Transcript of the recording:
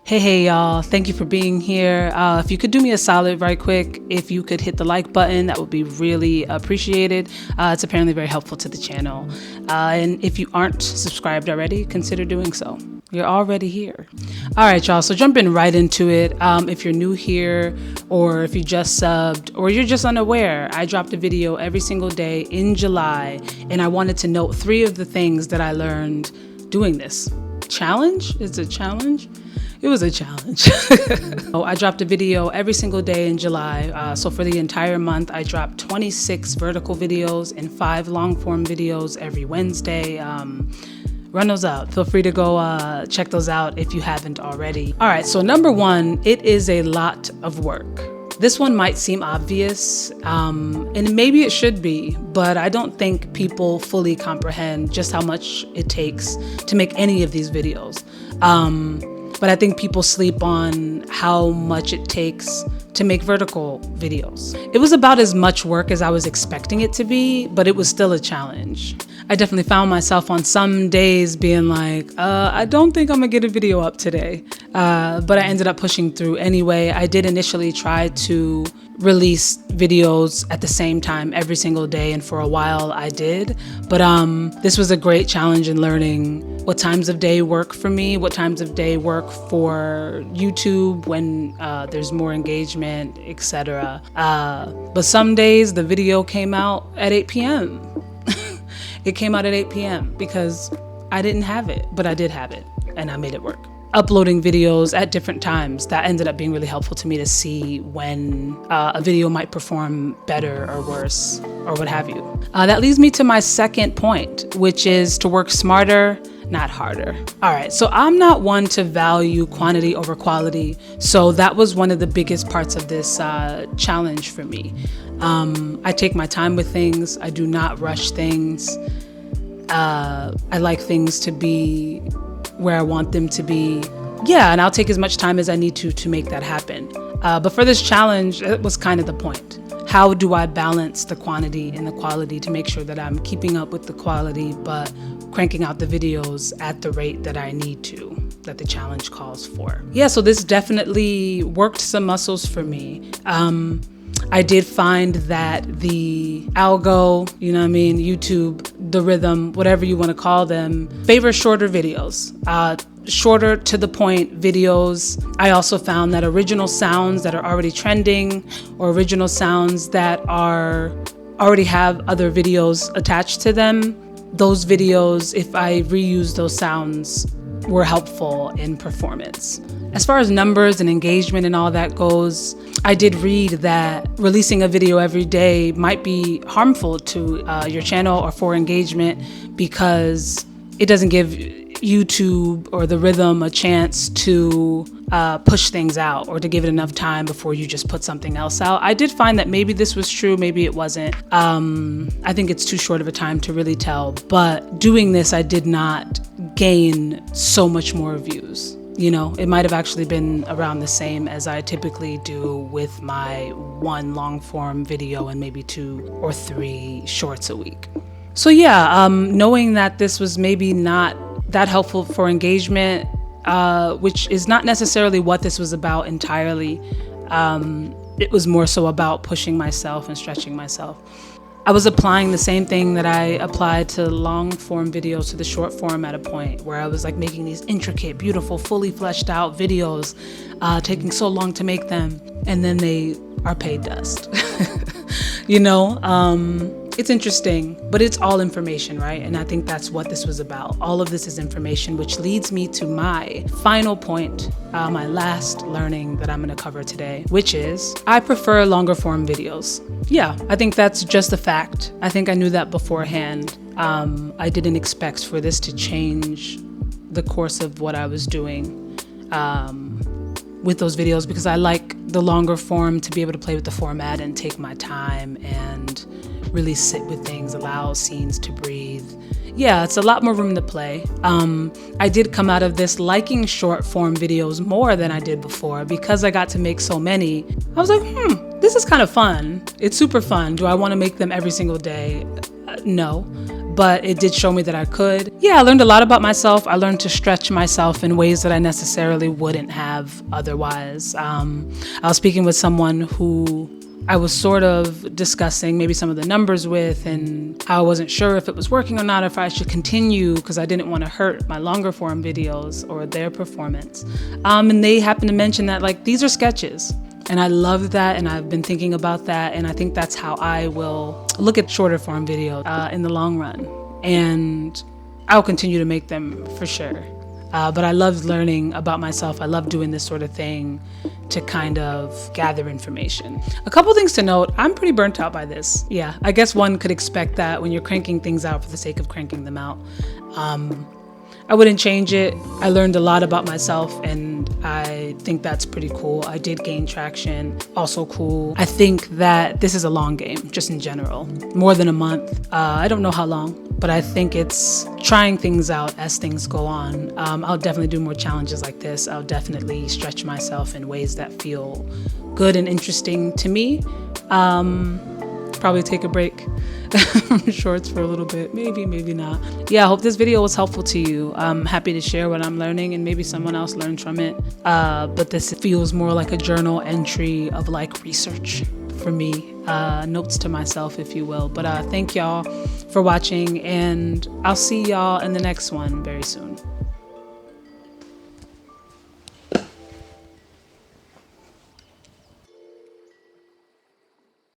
Hey y'all, thank you for being here. If you could do me a solid right quick, if you could hit the like button, that would be really appreciated. It's apparently very helpful to the channel. And if you aren't subscribed already, consider doing so. You're already here. All right, y'all, so jumping right into it. If you're new here, or if you just subbed, or you're just unaware, I dropped a video every single day in July, and I wanted to note 3 of the things that I learned doing this. Challenge? It's a challenge? It was a challenge. I dropped a video every single day in July. So for the entire month, I dropped 26 vertical videos and 5 long form videos every Wednesday. Run those out. Feel free to go check those out if you haven't already. All right, so number 1, it is a lot of work. This one might seem obvious, and maybe it should be, but I don't think people fully comprehend just how much it takes to make any of these videos. But I think people sleep on how much it takes to make vertical videos. It was about as much work as I was expecting it to be, but it was still a challenge. I definitely found myself on some days being like, I don't think I'm gonna get a video up today. But I ended up pushing through anyway. I did initially try to release videos at the same time every single day, and for a while I did. But this was a great challenge in learning what times of day work for me, what times of day work for YouTube when there's more engagement, etc. But some days the video came out at 8 p.m. It came out at 8 p.m. because I didn't have it, but I did have it, and I made it work. Uploading videos at different times, that ended up being really helpful to me to see when a video might perform better or worse or what have you. That leads me to my second point, which is to work smarter, not harder. All right, so I'm not one to value quantity over quality, so that was one of the biggest parts of this challenge for me. I take my time with things. I do not rush things. I like things to be where I want them to be. Yeah, and I'll take as much time as I need to make that happen. But for this challenge, it was kind of the point. How do I balance the quantity and the quality to make sure that I'm keeping up with the quality, but cranking out the videos at the rate that I need to, that the challenge calls for? Yeah, so this definitely worked some muscles for me. I did find that the algo, YouTube, the rhythm, whatever you want to call them, favor shorter videos, shorter to the point videos. I also found that original sounds that are already trending, or original sounds that already have other videos attached to them, those videos, if I reuse those sounds, were helpful in performance. As far as numbers and engagement and all that goes, I did read that releasing a video every day might be harmful to your channel or for engagement, because it doesn't give YouTube or the rhythm a chance to push things out, or to give it enough time before you just put something else out. I did find that maybe this was true, maybe it wasn't. I think it's too short of a time to really tell, but doing this, I did not gain so much more views. It might have actually been around the same as I typically do with my 1 long form video and maybe 2 or 3 shorts a week. So yeah, knowing that this was maybe not that helpful for engagement, which is not necessarily what this was about entirely. It was more so about pushing myself and stretching myself. I was applying the same thing that I applied to long form videos to the short form at a point, where I was like making these intricate, beautiful, fully fleshed out videos, taking so long to make them, and then they are paid dust. It's interesting, but it's all information, right? And I think that's what this was about. All of this is information, which leads me to my final point, my last learning that I'm gonna cover today, which is I prefer longer form videos. Yeah, I think that's just a fact. I think I knew that beforehand. I didn't expect for this to change the course of what I was doing with those videos, because I like the longer form to be able to play with the format and take my time and really sit with things, allow scenes to breathe. Yeah, it's a lot more room to play. I did come out of this liking short form videos more than I did before, because I got to make so many. I was like, this is kind of fun. It's super fun. Do I want to make them every single day? No. but it did show me that I could. Yeah, I learned a lot about myself. I learned to stretch myself in ways that I necessarily wouldn't have otherwise. I was speaking with someone who I was sort of discussing maybe some of the numbers with, and I wasn't sure if it was working or not, or if I should continue, because I didn't want to hurt my longer form videos or their performance. And they happened to mention that, like, these are sketches. And I love that, and I've been thinking about that, and I think that's how I will look at shorter form videos in the long run. And I'll continue to make them for sure. But I love learning about myself. I love doing this sort of thing to kind of gather information. A couple things to note, I'm pretty burnt out by this. Yeah, I guess one could expect that when you're cranking things out for the sake of cranking them out. I wouldn't change it. I learned a lot about myself, and I think that's pretty cool. I did gain traction, also cool. I think that this is a long game, just in general. More than a month. I don't know how long, but I think it's trying things out as things go on. I'll definitely do more challenges like this. I'll definitely stretch myself in ways that feel good and interesting to me. Probably take a break from shorts for a little bit, maybe not. Yeah, I hope this video was helpful to you. I'm happy to share what I'm learning, and maybe someone else learned from it. But this feels more like a journal entry of like research for me, notes to myself, if you will. But thank y'all for watching, and I'll see y'all in the next one very soon.